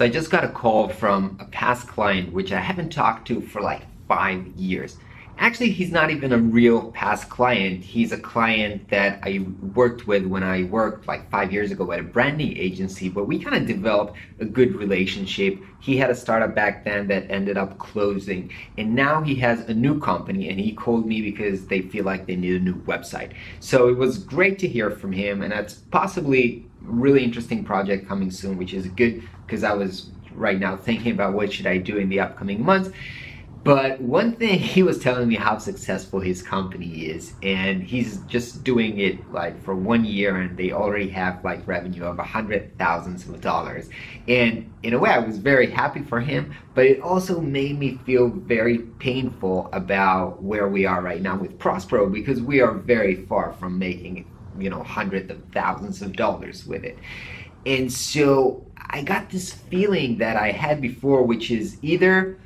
So I just got a call from a past client, which I haven't talked to for like 5 years. Actually, he's not even a real past client. He's a client that I worked with when I worked like 5 years ago at a branding agency, but we kind of developed a good relationship. He had a startup back then that ended up closing, and now he has a new company, and he called me because they feel like they need a new website. So it was great to hear from him, and that's possibly a really interesting project coming soon, which is good because I was right now thinking about what should I do in the upcoming months. But one thing, he was telling me how successful his company is, and he's just doing it like for 1 year, and they already have like revenue of $100,000s. And in a way, I was very happy for him, but it also made me feel very painful about where we are right now with Prospero, because we are very far from making, hundreds of thousands of dollars with it. And so I got this feeling that I had before, which is either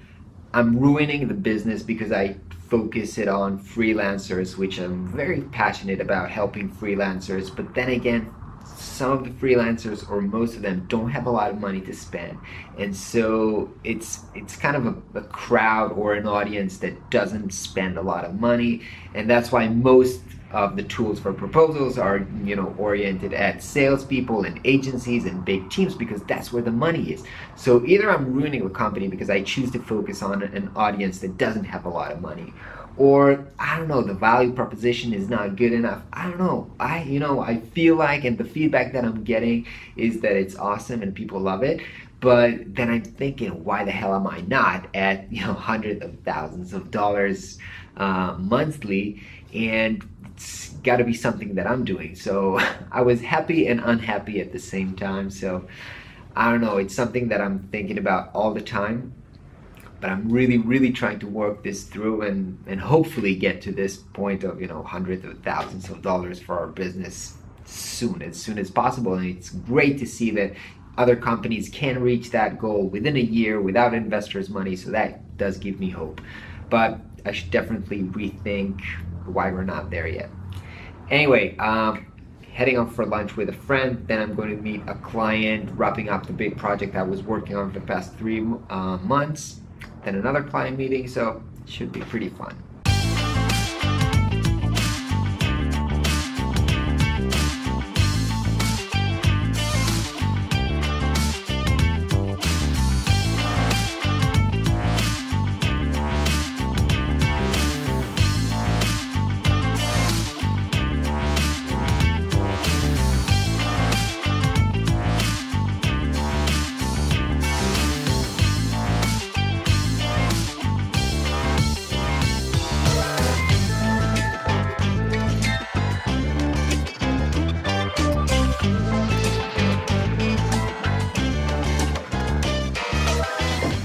I'm ruining the business because I focus it on freelancers, which I'm very passionate about helping freelancers. But then again, some of the freelancers, or most of them, don't have a lot of money to spend. And so it's kind of a crowd or an audience that doesn't spend a lot of money. And that's why most of the tools for proposals are, oriented at salespeople and agencies and big teams, because that's where the money is. So either I'm ruining the company because I choose to focus on an audience that doesn't have a lot of money, or I don't know, the value proposition is not good enough. I don't know. I feel like, and the feedback that I'm getting is that it's awesome and people love it. But then I'm thinking, why the hell am I not at hundreds of thousands of dollars monthly? And it's got to be something that I'm doing. So I was happy and unhappy at the same time. So I don't know, it's something that I'm thinking about all the time, but I'm really trying to work this through and hopefully get to this point of hundreds of thousands of dollars for our business as soon as possible. And it's great to see that other companies can reach that goal within a year without investors' money. So that does give me hope, but I should definitely rethink why we're not there yet. Anyway, heading off for lunch with a friend, then I'm going to meet a client, wrapping up the big project I was working on for the past 3 months, then another client meeting, so it should be pretty fun.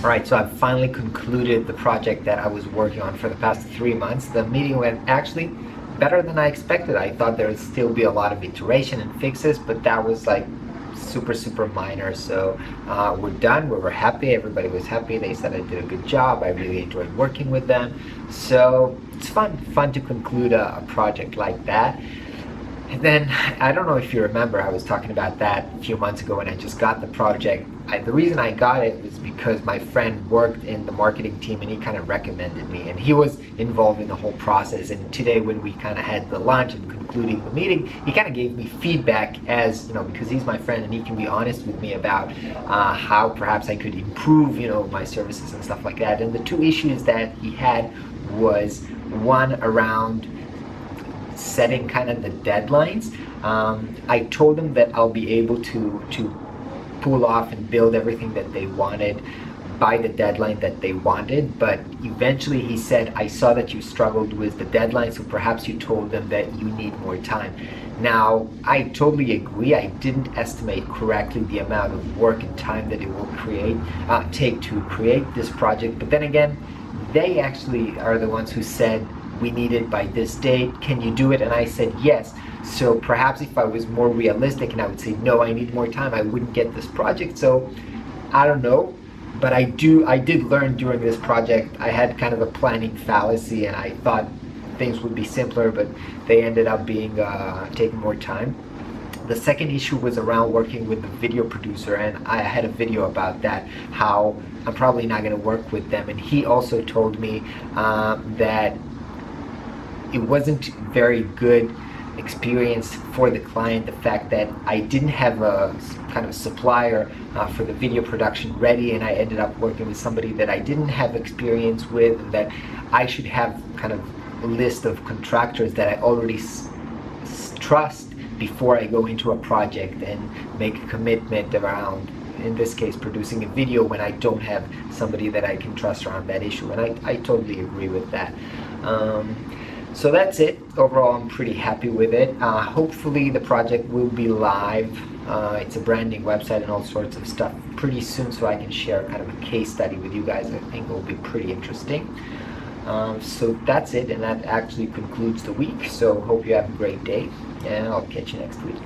Alright, so I've finally concluded the project that I was working on for the past 3 months. The meeting went actually better than I expected. I thought there would still be a lot of iteration and fixes, but that was like super minor. So we're done, we were happy, everybody was happy. They said I did a good job, I really enjoyed working with them. So it's fun to conclude a project like that. And then, I don't know if you remember, I was talking about that a few months ago when I just got the project. The reason I got it was because my friend worked in the marketing team and he kind of recommended me, and he was involved in the whole process. And today when we kind of had the lunch and concluding the meeting, he kind of gave me feedback as, because he's my friend and he can be honest with me about how perhaps I could improve, my services and stuff like that. And the two issues that he had was one around setting kind of the deadlines. I told them that I'll be able to pull off and build everything that they wanted by the deadline that they wanted, but eventually he said, I saw that you struggled with the deadline, so perhaps you told them that you need more time. Now, I totally agree. I didn't estimate correctly the amount of work and time that it will take to create this project, but then again, they actually are the ones who said, we need it by this date, can you do it? And I said yes. So perhaps if I was more realistic and I would say no, I need more time, I wouldn't get this project. So I don't know, but I did learn during this project. I had kind of a planning fallacy and I thought things would be simpler, but they ended up being taking more time. The second issue was around working with the video producer, and I had a video about that, how I'm probably not going to work with them. And he also told me that it wasn't very good experience for the client, the fact that I didn't have a kind of supplier for the video production ready, and I ended up working with somebody that I didn't have experience with, and that I should have kind of a list of contractors that I already trust before I go into a project and make a commitment around, in this case, producing a video, when I don't have somebody that I can trust around that issue. And I totally agree with that. So that's it. Overall, I'm pretty happy with it. Hopefully the project will be live. It's a branding website and all sorts of stuff pretty soon, so I can share kind of a case study with you guys. I think it will be pretty interesting. So that's it, and that actually concludes the week. So hope you have a great day, and I'll catch you next week.